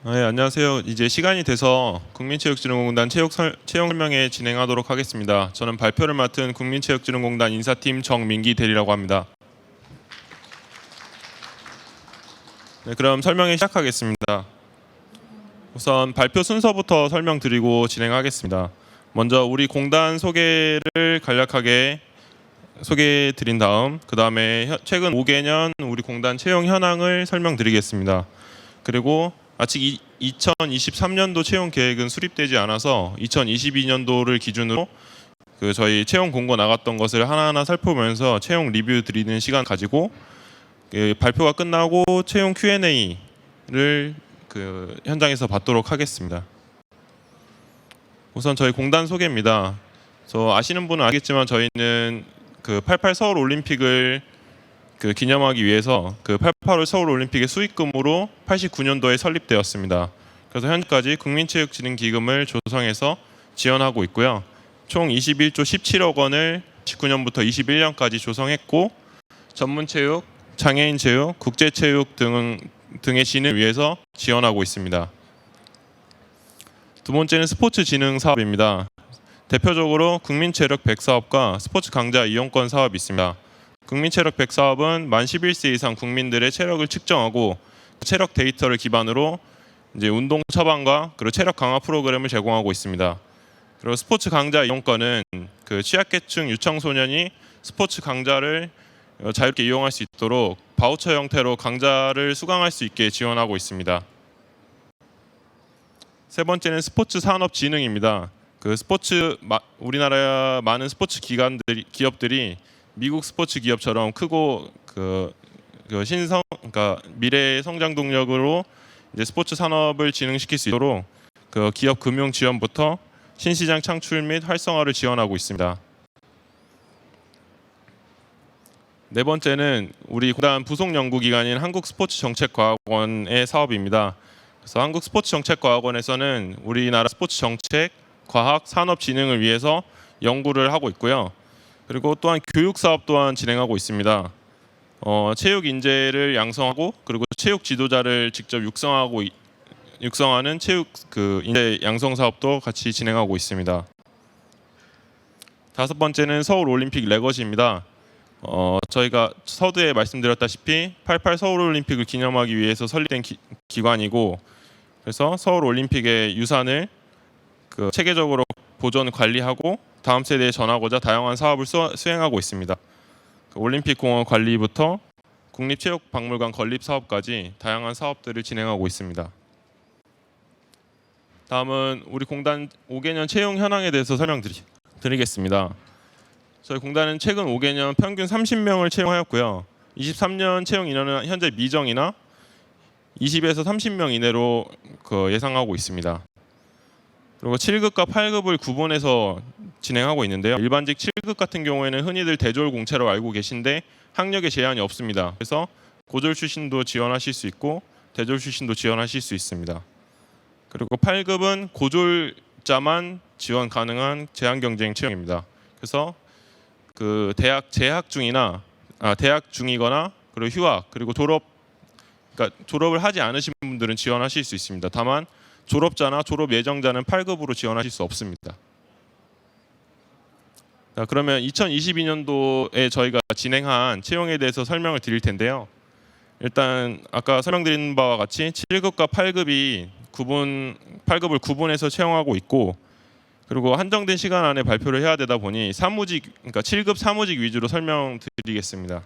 네, 안녕하세요. 이제 시간이 돼서 국민체육진흥공단 채용 설명회 진행하도록 하겠습니다. 저는 발표를 맡은 국민체육진흥공단 인사팀 정민기 대리라고 합니다. 네, 그럼 설명회 시작하겠습니다. 우선 발표 순서부터 설명드리고 진행하겠습니다. 먼저 우리 공단 소개를 간략하게 소개해드린 다음 그 다음에 최근 5개년 우리 공단 채용 현황을 설명드리겠습니다. 그리고 아직 2023년도 채용 계획은 수립되지 않아서 2022년도를 기준으로 저희 채용 공고 나갔던 것을 하나하나 살펴보면서 채용 리뷰 드리는 시간 가지고 발표가 끝나고 채용 Q&A를 현장에서 받도록 하겠습니다. 우선 저희 공단 소개입니다. 아시는 분은 알겠지만 저희는 88 서울 올림픽을 기념하기 위해서 88 서울 올림픽의 수익금으로 89년도에 설립되었습니다. 그래서 현재까지 국민체육진흥기금을 조성해서 지원하고 있고요. 총 21조 17억 원을 19년부터 21년까지 조성했고 전문체육, 장애인체육, 국제체육 등의 진흥을 위해서 지원하고 있습니다. 두 번째는 스포츠 진흥 사업입니다. 대표적으로 국민체력 100 사업과 스포츠 강자 이용권 사업이 있습니다. 국민체력 100 사업은 만 11세 이상 국민들의 체력을 측정하고 체력 데이터를 기반으로 이제 운동 처방과 그리고 체력 강화 프로그램을 제공하고 있습니다. 그리고 스포츠 강자 이용권은 취약계층 유청소년이 스포츠 강좌를 자유롭게 이용할 수 있도록 바우처 형태로 강좌를 수강할 수 있게 지원하고 있습니다. 세 번째는 스포츠 산업 진흥입니다. 우리나라 많은 스포츠 기업들이 미국 스포츠 기업처럼 크고 미래의 성장 동력으로 이제 스포츠 산업을 진흥시킬 수 있도록 기업 금융 지원부터 신시장 창출 및 활성화를 지원하고 있습니다. 네 번째는 우리 공단 부속 연구기관인 한국스포츠정책과학원의 사업입니다. 그래서 한국스포츠정책과학원에서는 우리나라 스포츠 정책, 과학, 산업 진흥을 위해서 연구를 하고 있고요. 그리고 또한 교육 사업 또한 진행하고 있습니다. 체육 인재를 양성하고 그리고 체육 지도자를 직접 육성하는 체육 인재 양성 사업도 같이 진행하고 있습니다. 다섯 번째는 서울 올림픽 레거시입니다. 저희가 서두에 말씀드렸다시피 88 서울 올림픽을 기념하기 위해서 설립된 기관이고, 그래서 서울 올림픽의 유산을 체계적으로 보존 관리하고 다음 세대에 전하고자 다양한 사업을 수행하고 있습니다. 올림픽 공원 관리부터 국립체육박물관 건립 사업까지 다양한 사업들을 진행하고 있습니다. 다음은 우리 공단 5개년 채용 현황에 대해서 설명드리겠습니다. 저희 공단은 최근 5개년 평균 30명을 채용하였고요. 23년 채용 인원은 현재 미정이나 20에서 30명 이내로 예상하고 있습니다. 그리고 7급과 8급을 구분해서 진행하고 있는데요. 일반직 7급 같은 경우에는 흔히들 대졸 공채로 알고 계신데 학력에 제한이 없습니다. 그래서 고졸 출신도 지원하실 수 있고 대졸 출신도 지원하실 수 있습니다. 그리고 8급은 고졸자만 지원 가능한 제한 경쟁 채용입니다. 그래서 대학 재학 중이나 대학 중이거나 그리고 휴학 그리고 졸업을 하지 않으신 분들은 지원하실 수 있습니다. 다만 졸업자나 졸업 예정자는 8급으로 지원하실 수 없습니다. 자, 그러면 2022년도에 저희가 진행한 채용에 대해서 설명을 드릴 텐데요. 일단 아까 설명드린 바와 같이 7급과 8급을 구분해서 채용하고 있고, 그리고 한정된 시간 안에 발표를 해야 되다 보니 7급 사무직 위주로 설명드리겠습니다.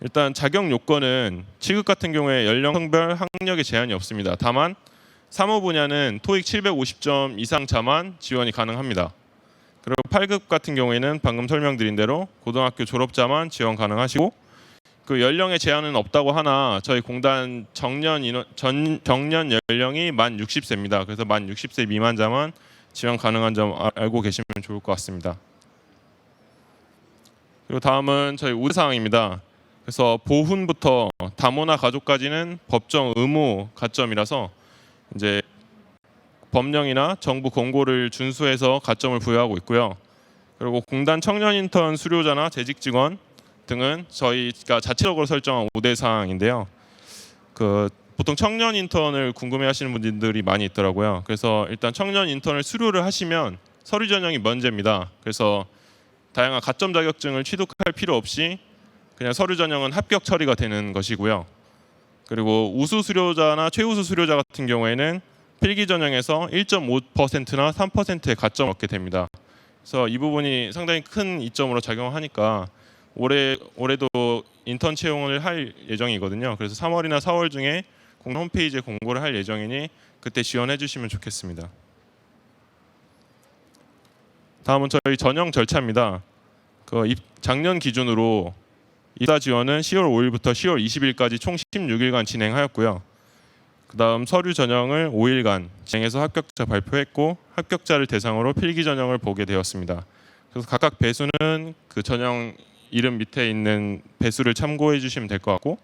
일단 자격 요건은 7급 같은 경우에 연령, 성별, 학력에 제한이 없습니다. 다만 사무 분야는 토익 750점 이상자만 지원이 가능합니다. 그리고 8급 같은 경우에는 방금 설명드린 대로 고등학교 졸업자만 지원 가능하시고, 연령의 제한은 없다고 하나 저희 공단 경년 연령이 만 60세입니다. 그래서 만 60세 미만자만 지원 가능한 점 알고 계시면 좋을 것 같습니다. 그리고 다음은 저희 우대사항입니다. 그래서 보훈부터 다모나 가족까지는 법정 의무 가점이라서 이제 법령이나 정부 공고를 준수해서 가점을 부여하고 있고요. 그리고 공단 청년 인턴 수료자나 재직 직원 등은 저희가 자체적으로 설정한 우대 사항인데요. 보통 청년 인턴을 궁금해하시는 분들이 많이 있더라고요. 그래서 일단 청년 인턴을 수료를 하시면 서류 전형이 면제입니다. 그래서 다양한 가점 자격증을 취득할 필요 없이 그냥 서류 전형은 합격 처리가 되는 것이고요. 그리고 우수 수료자나 최우수 수료자 같은 경우에는 필기 전형에서 1.5%나 3%의 가점을 얻게 됩니다. 그래서 이 부분이 상당히 큰 이점으로 작용하니까 올해도 인턴 채용을 할 예정이거든요. 그래서 3월이나 4월 중에 공식 홈페이지에 공고를 할 예정이니 그때 지원해 주시면 좋겠습니다. 다음은 저희 전형 절차입니다. 작년 기준으로 입사 지원은 10월 5일부터 10월 20일까지 총 16일간 진행하였고요. 그다음 서류 전형을 5일간 진행해서 합격자 발표했고 합격자를 대상으로 필기 전형을 보게 되었습니다. 그래서 각각 배수는 그 전형 이름 밑에 있는 배수를 참고해 주시면 될 것 같고,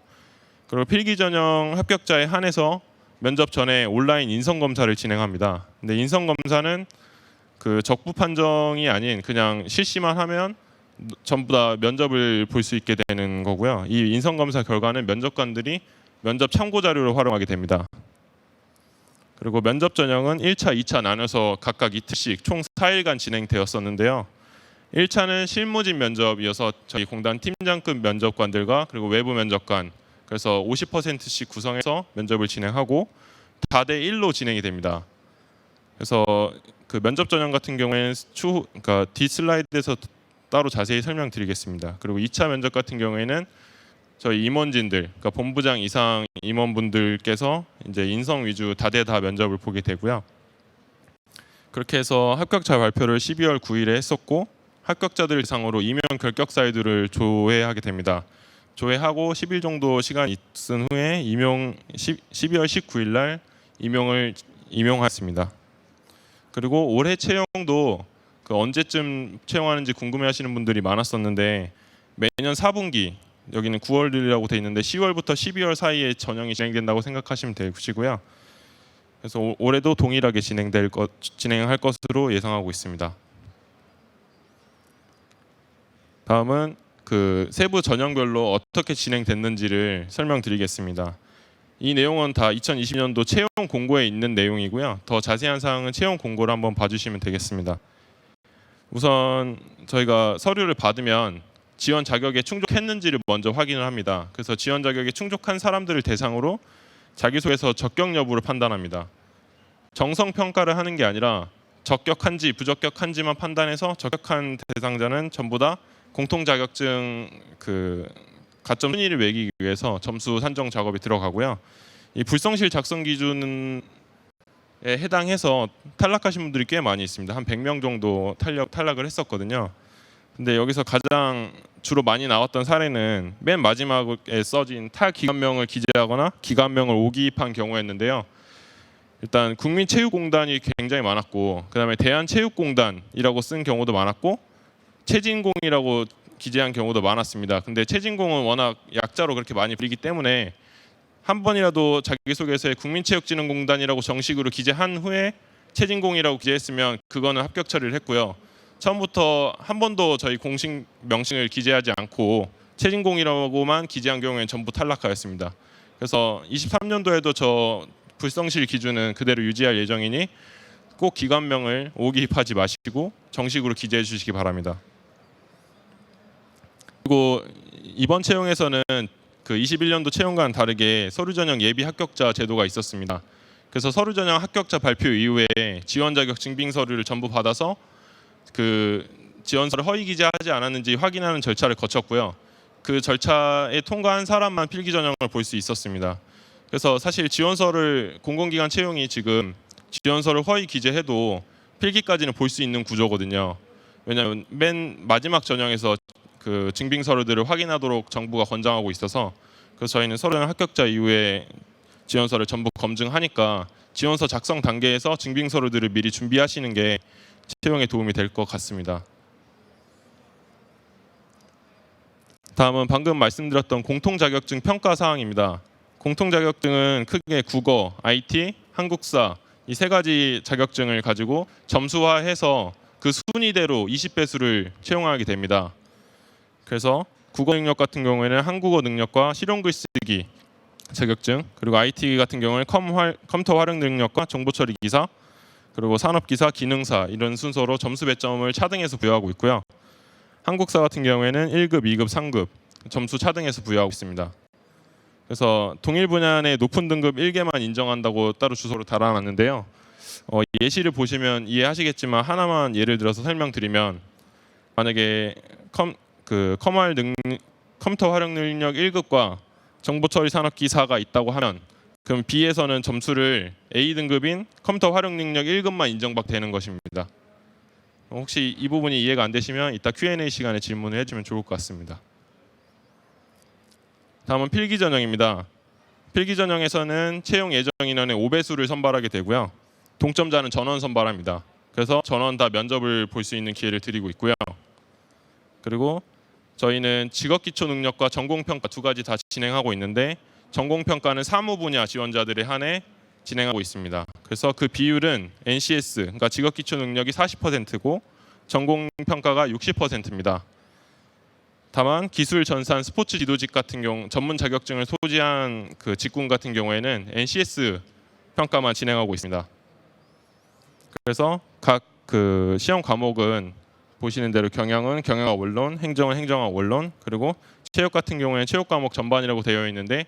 그리고 필기 전형 합격자에 한해서 면접 전에 온라인 인성 검사를 진행합니다. 근데 인성 검사는 그 적부 판정이 아닌 그냥 실시만 하면 전부 다 면접을 볼 수 있게 되는 거고요. 이 인성 검사 결과는 면접관들이 면접 참고 자료로 활용하게 됩니다. 그리고 면접 전형은 1차, 2차 나눠서 각각 이틀씩 총 4일간 진행되었었는데요. 1차는 실무진 면접이어서 저희 공단 팀장급 면접관들과 그리고 외부 면접관, 그래서 50%씩 구성해서 면접을 진행하고 4대 1로 진행이 됩니다. 그래서 그 면접 전형 같은 경우에는 그러니까 뒤 슬라이드에서 따로 자세히 설명드리겠습니다. 그리고 2차 면접 같은 경우에는 저희 임원진들, 그러니까 본부장 이상 임원분들께서 이제 인성 위주 다대다 면접을 보게 되고요. 그렇게 해서 합격자 발표를 12월 9일에 했었고 합격자들 대상으로 임용 결격 사이드를 조회하게 됩니다. 조회하고 10일 정도 시간이 있은 후에 12월 19일 날 임용했습니다. 그리고 올해 채용도 그 언제쯤 채용하는지 궁금해하시는 분들이 많았었는데 매년 4분기, 여기는 9월이라고 돼 있는데 10월부터 12월 사이에 전형이 진행된다고 생각하시면 되시고요. 그래서 올해도 동일하게 진행할 것으로 예상하고 있습니다. 다음은 그 세부 전형별로 어떻게 진행됐는지를 설명드리겠습니다. 이 내용은 다 2020년도 채용 공고에 있는 내용이고요. 더 자세한 사항은 채용 공고를 한번 봐주시면 되겠습니다. 우선 저희가 서류를 받으면 지원 자격에 충족했는지를 먼저 확인을 합니다. 그래서 지원 자격에 충족한 사람들을 대상으로 자기소개서 적격 여부를 판단합니다. 정성 평가를 하는 게 아니라 적격한지 부적격한지만 판단해서 적격한 대상자는 전부 다 공통 자격증 그 가점 순위를 매기기 위해서 점수 산정 작업이 들어가고요. 이 불성실 작성 기준에 해당해서 탈락하신 분들이 꽤 많이 있습니다. 한 100명 정도 탈락을 했었거든요. 근데 여기서 가장 주로 많이 나왔던 사례는 맨 마지막에 써진 탈기관명을 기재하거나 기관명을 오기입한 경우였는데요. 일단 국민체육공단이 굉장히 많았고, 그다음에 대한체육공단이라고 쓴 경우도 많았고, 체진공이라고 기재한 경우도 많았습니다. 근데 체진공은 워낙 약자로 그렇게 많이 불리기 때문에 한 번이라도 자기소개서에 국민체육진흥공단이라고 정식으로 기재한 후에 체진공이라고 기재했으면 그거는 합격 처리를 했고요. 처음부터 한 번도 저희 공식 명칭을 기재하지 않고 체진공이라고만 기재한 경우에는 전부 탈락하였습니다. 그래서 23년도에도 저 불성실 기준은 그대로 유지할 예정이니 꼭 기관명을 오기입하지 마시고 정식으로 기재해 주시기 바랍니다. 그리고 이번 채용에서는 그 21년도 채용과는 다르게 서류 전형 예비 합격자 제도가 있었습니다. 그래서 서류 전형 합격자 발표 이후에 지원 자격 증빙 서류를 전부 받아서 그 지원서를 허위 기재하지 않았는지 확인하는 절차를 거쳤고요. 그 절차에 통과한 사람만 필기 전형을 볼 수 있었습니다. 그래서 사실 지원서를 공공기관 채용이 지금 지원서를 허위 기재해도 필기까지는 볼 수 있는 구조거든요. 왜냐하면 맨 마지막 전형에서 그 증빙 서류들을 확인하도록 정부가 권장하고 있어서, 그래서 저희는 서류 합격자 이후에 지원서를 전부 검증하니까 지원서 작성 단계에서 증빙 서류들을 미리 준비하시는 게 채용에 도움이 될 것 같습니다. 다음은 방금 말씀드렸던 공통 자격증 평가 사항입니다. 공통 자격증은 크게 국어, IT, 한국사 이 세 가지 자격증을 가지고 점수화해서 그 순위대로 20배수를 채용하게 됩니다. 그래서 국어 능력 같은 경우에는 한국어 능력과 실용 글쓰기, 자격증, 그리고 IT 같은 경우는 컴퓨터 활용 능력과 정보 처리 기사, 그리고 산업 기사, 기능사 이런 순서로 점수 배점을 차등해서 부여하고 있고요. 한국사 같은 경우에는 1급, 2급, 3급 점수 차등해서 부여하고 있습니다. 그래서 동일 분야 내 높은 등급 1개만 인정한다고 따로 주소로 달아놨는데요. 예시를 보시면 이해하시겠지만 하나만 예를 들어서 설명드리면, 만약에 컴퓨터 활용 능력 1급과 정보 처리 산업 기사가 있다고 하면, 그럼 B에서는 점수를 A 등급인 컴퓨터 활용 능력 1급만 인정받게 되는 것입니다. 혹시 이 부분이 이해가 안 되시면 이따 Q&A 시간에 질문을 해주면 좋을 것 같습니다. 다음은 필기 전형입니다. 필기 전형에서는 채용 예정 인원의 5배수를 선발하게 되고요. 동점자는 전원 선발합니다. 그래서 전원 다 면접을 볼 수 있는 기회를 드리고 있고요. 그리고 저희는 직업기초 능력과 전공평가 두 가지 다 진행하고 있는데, 전공평가는 사무 분야 지원자들에 한해 진행하고 있습니다. 그래서 그 비율은 NCS, 그러니까 직업기초 능력이 40%고 전공평가가 60%입니다. 다만 기술, 전산, 스포츠 지도직 같은 경우 전문 자격증을 소지한 그 직군 같은 경우에는 NCS 평가만 진행하고 있습니다. 그래서 각 그 시험 과목은 보시는 대로 경영은 경영학 원론, 행정은 행정학 원론, 그리고 체육 같은 경우에는 체육 과목 전반이라고 되어 있는데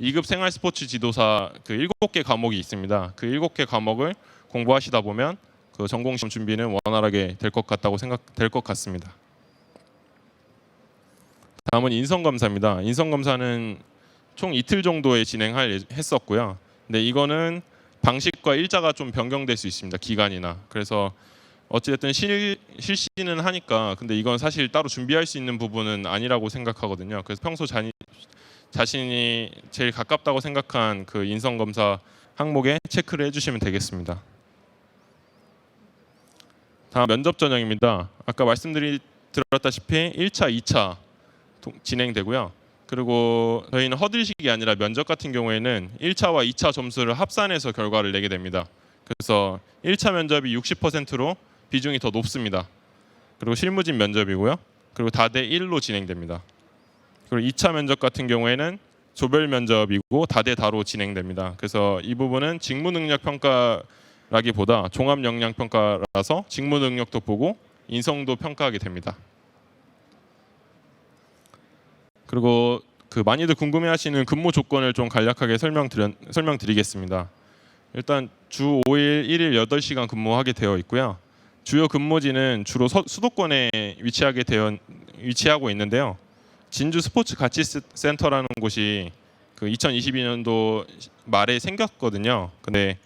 2급 생활 스포츠 지도사 그 7개 과목이 있습니다. 그 7개 과목을 공부하시다 보면 그 전공 시험 준비는 원활하게 될 것 같습니다. 다음은 인성검사입니다. 인성검사는 총 이틀 정도에 했었고요. 근데 이거는 방식과 일자가 좀 변경될 수 있습니다. 기간이나. 그래서 어찌됐든 실시는 하니까, 근데 이건 사실 따로 준비할 수 있는 부분은 아니라고 생각하거든요. 그래서 평소 자신이 제일 가깝다고 생각한 그 인성검사 항목에 체크를 해주시면 되겠습니다. 다음 면접 전형입니다. 아까 말씀드렸다시피 1차, 2차 진행되고요. 그리고 저희는 허들식이 아니라 면접 같은 경우에는 1차와 2차 점수를 합산해서 결과를 내게 됩니다. 그래서 1차 면접이 60%로 비중이 더 높습니다. 그리고 실무진 면접이고요. 그리고 다대 1로 진행됩니다. 그리고 2차 면접 같은 경우에는 조별 면접이고 다대 다로 진행됩니다. 그래서 이 부분은 직무 능력 평가라기보다 종합 역량 평가라서 직무 능력도 보고 인성도 평가하게 됩니다. 그리고 그 많이들 궁금해하시는 근무 조건을 좀 간략하게 설명드리겠습니다. 일단 주 5일 1일 8시간 근무하게 되어 있고요. 주요 근무지는 주로 수도권에 위치하고 있는데요. 진주 스포츠 가치 센터라는 곳이 그 2022년도 말에 생겼거든요. 근데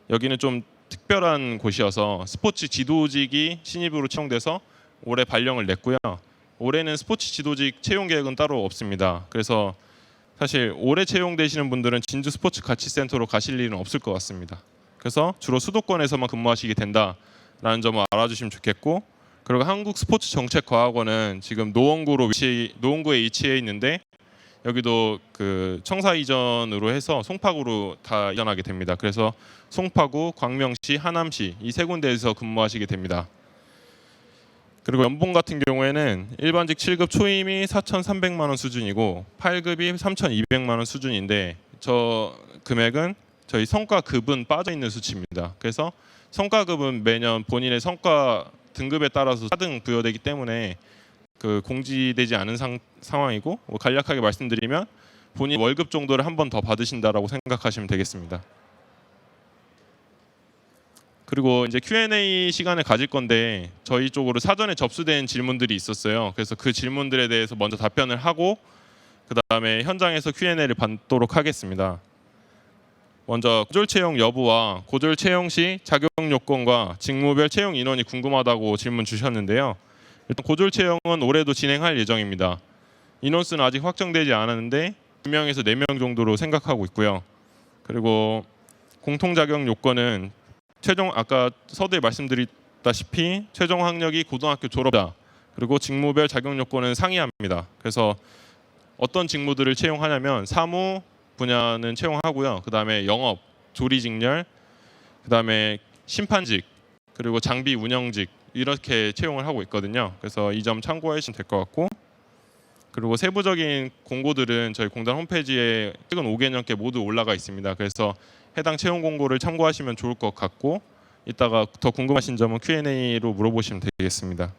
여기는 좀 특별한 곳이어서 스포츠 지도직이 신입으로 채용돼서 올해 발령을 냈고요. 올해는 스포츠 지도직 채용 계획은 따로 없습니다. 그래서 사실 올해 채용되시는 분들은 진주 스포츠 가치 센터로 가실 일은 없을 것 같습니다. 그래서 주로 수도권에서만 근무하시게 된다라는 점을 알아주시면 좋겠고, 그리고 한국스포츠정책과학원은 지금 노원구에 위치해 있는데, 여기도 그 청사 이전으로 해서 송파구로 다 이전하게 됩니다. 그래서 송파구, 광명시, 하남시 이 세 군데에서 근무하시게 됩니다. 그리고 연봉 같은 경우에는 일반직 7급 초임이 4,300만 원 수준이고 8급이 3,200만 원 수준인데, 저 금액은 저희 성과급은 빠져 있는 수치입니다. 그래서 성과급은 매년 본인의 성과 등급에 따라서 차등 부여되기 때문에 그 공지되지 않은 상황이고, 간략하게 말씀드리면 본인 월급 정도를 한 번 더 받으신다라고 생각하시면 되겠습니다. 그리고 이제 Q&A 시간을 가질 건데, 저희 쪽으로 사전에 접수된 질문들이 있었어요. 그래서 그 질문들에 대해서 먼저 답변을 하고 그 다음에 현장에서 Q&A를 받도록 하겠습니다. 먼저 고졸 채용 여부와 고졸 채용 시 자격 요건과 직무별 채용 인원이 궁금하다고 질문 주셨는데요. 일단 고졸 채용은 올해도 진행할 예정입니다. 인원수는 아직 확정되지 않았는데 2명에서 4명 정도로 생각하고 있고요. 그리고 공통 자격 요건은 아까 서두에 말씀드렸다시피 최종 학력이 고등학교 졸업자, 그리고 직무별 자격 요건은 상이합니다. 그래서 어떤 직무들을 채용하냐면 사무 분야는 채용하고요. 그 다음에 영업, 조리직렬, 그 다음에 심판직, 그리고 장비 운영직 이렇게 채용을 하고 있거든요. 그래서 이 점 참고하시면 될 것 같고, 그리고 세부적인 공고들은 저희 공단 홈페이지에 최근 5개년께 모두 올라가 있습니다. 그래서 해당 채용 공고를 참고하시면 좋을 것 같고, 이따가 더 궁금하신 점은 Q&A로 물어보시면 되겠습니다.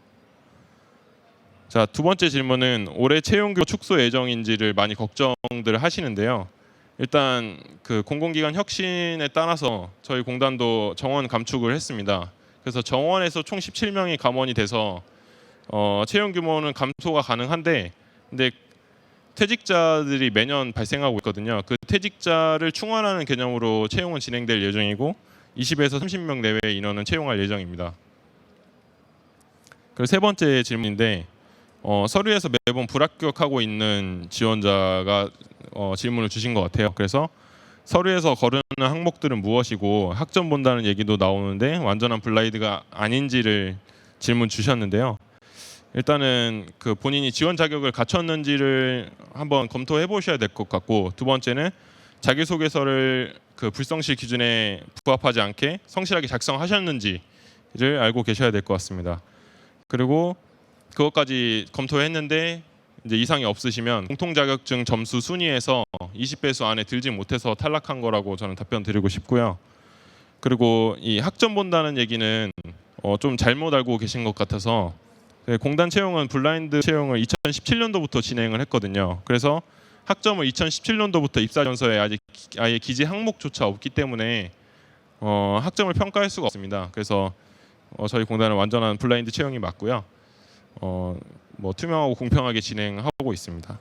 자, 두 번째 질문은 올해 채용 규모 축소 예정인지를 많이 걱정들 하시는데요. 일단 그 공공기관 혁신에 따라서 저희 공단도 정원 감축을 했습니다. 그래서 정원에서 총 17명이 감원이 돼서 채용 규모는 감소가 가능한데, 근데 퇴직자들이 매년 발생하고 있거든요. 그 퇴직자를 충원하는 개념으로 채용은 진행될 예정이고 20에서 30명 내외의 인원은 채용할 예정입니다. 그리고 세 번째 질문인데, 서류에서 매번 불합격하고 있는 지원자가 질문을 주신 것 같아요. 그래서 서류에서 거르는 항목들은 무엇이고 학점 본다는 얘기도 나오는데 완전한 블라인드가 아닌지를 질문 주셨는데요. 일단은 그 본인이 지원 자격을 갖췄는지를 한번 검토해 보셔야 될 것 같고, 두 번째는 자기소개서를 그 불성실 기준에 부합하지 않게 성실하게 작성하셨는지를 알고 계셔야 될 것 같습니다. 그리고 그것까지 검토했는데 이제 이상이 없으시면 공통자격증 점수 순위에서 20배수 안에 들지 못해서 탈락한 거라고 저는 답변 드리고 싶고요. 그리고 이 학점 본다는 얘기는 좀 잘못 알고 계신 것 같아서, 공단 채용은 블라인드 채용을 2017년도부터 진행을 했거든요. 그래서 학점을 2017년도부터 입사전서에 아예 기재 항목조차 없기 때문에 학점을 평가할 수가 없습니다. 그래서 저희 공단은 완전한 블라인드 채용이 맞고요. 뭐 투명하고 공평하게 진행하고 있습니다.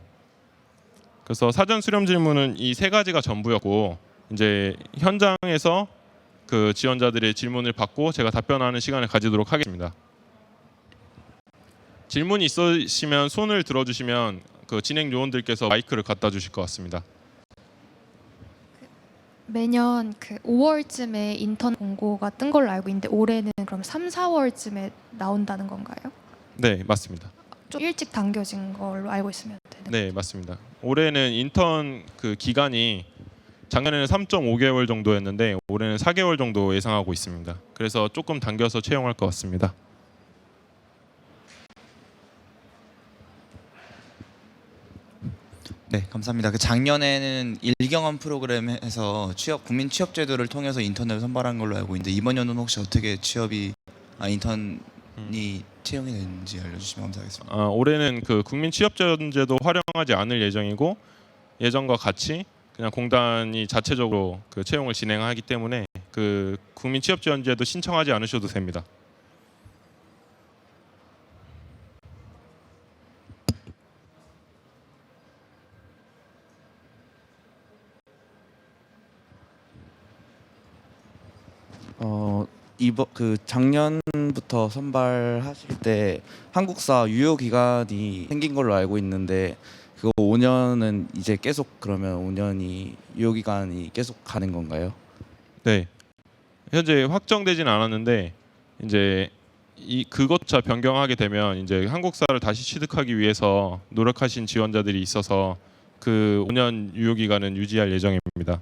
그래서 사전 수렴 질문은 이 세 가지가 전부였고, 이제 현장에서 그 지원자들의 질문을 받고 제가 답변하는 시간을 가지도록 하겠습니다. 질문이 있으시면 손을 들어주시면 그 진행 요원들께서 마이크를 갖다 주실 것 같습니다. 매년 그 5월쯤에 인턴 공고가 뜬 걸로 알고 있는데 올해는 그럼 3, 4월쯤에 나온다는 건가요? 네, 맞습니다. 좀 일찍 당겨진 걸로 알고 있으면 되는 네, 맞습니다. 올해는 인턴 그 기간이 작년에는 3.5개월 정도였는데 올해는 4개월 정도 예상하고 있습니다. 그래서 조금 당겨서 채용할 것 같습니다. 네, 감사합니다. 그 작년에는 일경험 프로그램에서 국민 취업 제도를 통해서 인턴을 선발한 걸로 알고 있는데 이번 연도는 혹시 어떻게 인턴이 채용이 되는지 알려주시면 감사하겠습니다. 올해는 그 국민 취업지원제도 활용하지 않을 예정이고, 예전과 같이 그냥 공단이 자체적으로 그 채용을 진행하기 때문에 그 국민 취업지원제도 신청하지 않으셔도 됩니다. 이번 그 작년부터 선발하실 때 한국사 유효 기간이 생긴 걸로 알고 있는데 그거 5년은 이제 계속 그러면 5년이 유효 기간이 계속 가는 건가요? 네, 현재 확정되진 않았는데 이제 그것조차 변경하게 되면 이제 한국사를 다시 취득하기 위해서 노력하신 지원자들이 있어서 그 5년 유효 기간은 유지할 예정입니다.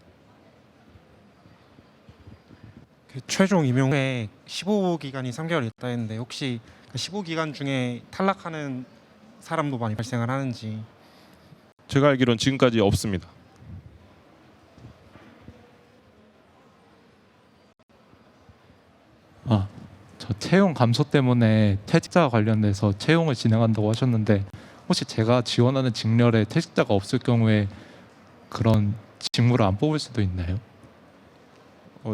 그 최종 임용 후에 15기간이 3개월 있다 했는데 혹시 그 15기간 중에 탈락하는 사람도 많이 발생을 하는지. 제가 알기로는 지금까지 없습니다. 저 채용 감소 때문에 퇴직자 관련돼서 채용을 진행한다고 하셨는데 혹시 제가 지원하는 직렬에 퇴직자가 없을 경우에 그런 직무를 안 뽑을 수도 있나요?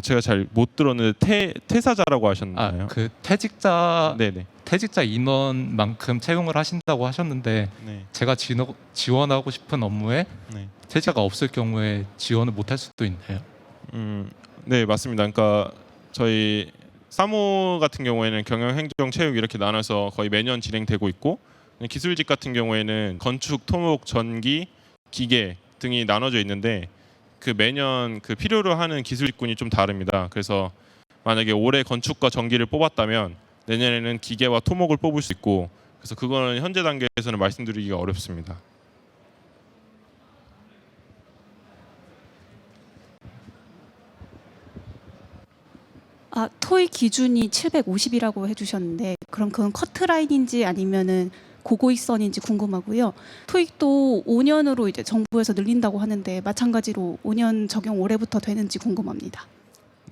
제가 잘 못 들었는데 퇴사자라고 하셨나요? 그 퇴직자 네네. 퇴직자 인원만큼 채용을 하신다고 하셨는데 네. 제가 지원하고 싶은 업무에 네. 퇴직자가 없을 경우에 지원을 못할 수도 있나요? 네, 맞습니다. 그러니까 저희 사무 같은 경우에는 경영행정 체육 이렇게 나눠서 거의 매년 진행되고 있고, 기술직 같은 경우에는 건축, 토목, 전기, 기계 등이 나눠져 있는데 그 매년 그 필요로 하는 기술직군이 좀 다릅니다. 그래서 만약에 올해 건축과 전기를 뽑았다면 내년에는 기계와 토목을 뽑을 수 있고, 그래서 그거는 현재 단계에서는 말씀드리기가 어렵습니다. 토익 기준이 750이라고 해주셨는데 그럼 그건 커트라인인지 아니면은 고고익선인지 궁금하고요. 토익도 5년으로 이제 정부에서 늘린다고 하는데 마찬가지로 5년 적용 올해부터 되는지 궁금합니다.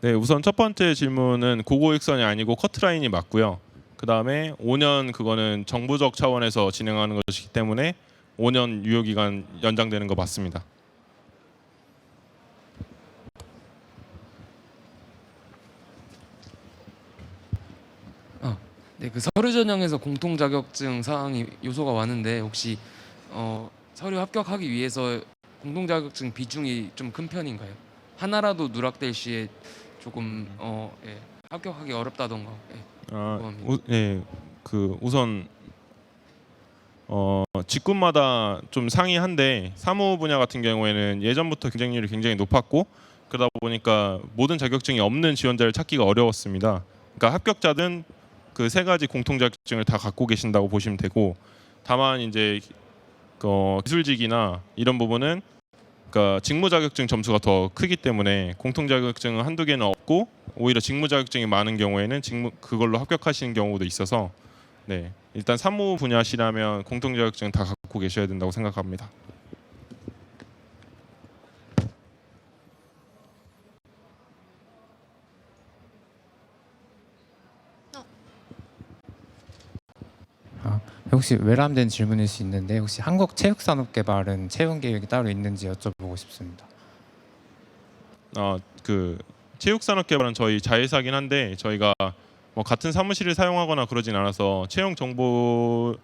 네, 우선 첫 번째 질문은 고고익선이 아니고 커트라인이 맞고요. 그 다음에 5년 그거는 정부적 차원에서 진행하는 것이기 때문에 5년 유효기간 연장되는 거 맞습니다. 네, 그 서류 전형에서 공통 자격증 사항이 요소가 많은데 혹시 서류 합격하기 위해서 공통 자격증 비중이 좀 큰 편인가요? 하나라도 누락될 시에 조금 예, 합격하기 어렵다던가. 예, 궁금합니다. 우선 직군마다 좀 상이한데 사무 분야 같은 경우에는 예전부터 경쟁률이 굉장히 높았고 그러다 보니까 모든 자격증이 없는 지원자를 찾기가 어려웠습니다. 그러니까 합격자든 그 세 가지 공통 자격증을 다 갖고 계신다고 보시면 되고 다만 이제 기술직이나 이런 부분은 그러니까 직무 자격증 점수가 더 크기 때문에 공통 자격증은 한두 개는 없고 오히려 직무 자격증이 많은 경우에는 그걸로 합격하시는 경우도 있어서 네, 일단 사무 분야시라면 공통 자격증 다 갖고 계셔야 된다고 생각합니다. 혹시 외람된 질문일 수 있는데 혹시 한국체육산업개발은 채용 계획이 따로 있는지 여쭤보고 싶습니다. 그 체육산업개발은 저희 자회사긴 한데 저희가 뭐 같은 사무실을 사용하거나 그러진 않아서 채용 정보를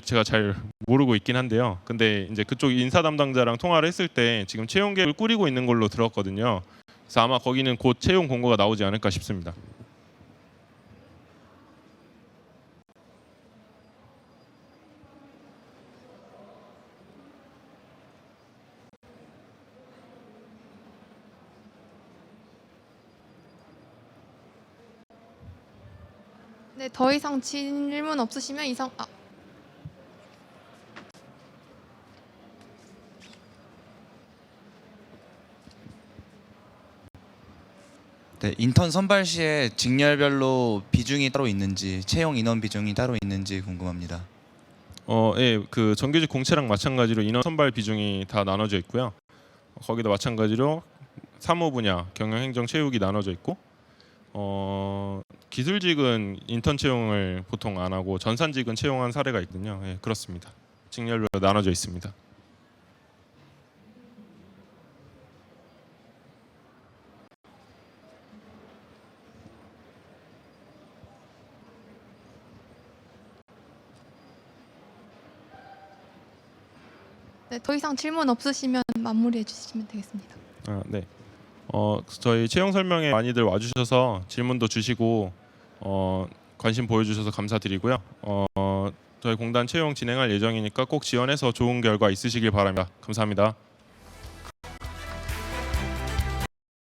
제가 잘 모르고 있긴 한데요. 근데 이제 그쪽 인사 담당자랑 통화를 했을 때 지금 채용 계획을 꾸리고 있는 걸로 들었거든요. 그래서 아마 거기는 곧 채용 공고가 나오지 않을까 싶습니다. 네, 더 이상 질문 없으시면 네, 인턴 선발 시에 직렬별로 비중이 따로 있는지 채용 인원 비중이 따로 있는지 궁금합니다. 예, 그 정규직 공채랑 마찬가지로 인원 선발 비중이 다 나눠져 있고요. 거기도 마찬가지로 사무 분야, 경영행정, 체육이 나눠져 있고 기술직은 인턴 채용을 보통 안 하고 전산직은 채용한 사례가 있거든요. 예, 그렇습니다. 직렬로 나눠져 있습니다. 네, 더 이상 질문 없으시면 마무리해 주시면 되겠습니다. 네. 저희 채용 설명회 많이들 와주셔서 질문도 주시고 관심 보여주셔서 감사드리고요. 저희 공단 채용 진행할 예정이니까 꼭 지원해서 좋은 결과 있으시길 바랍니다. 감사합니다.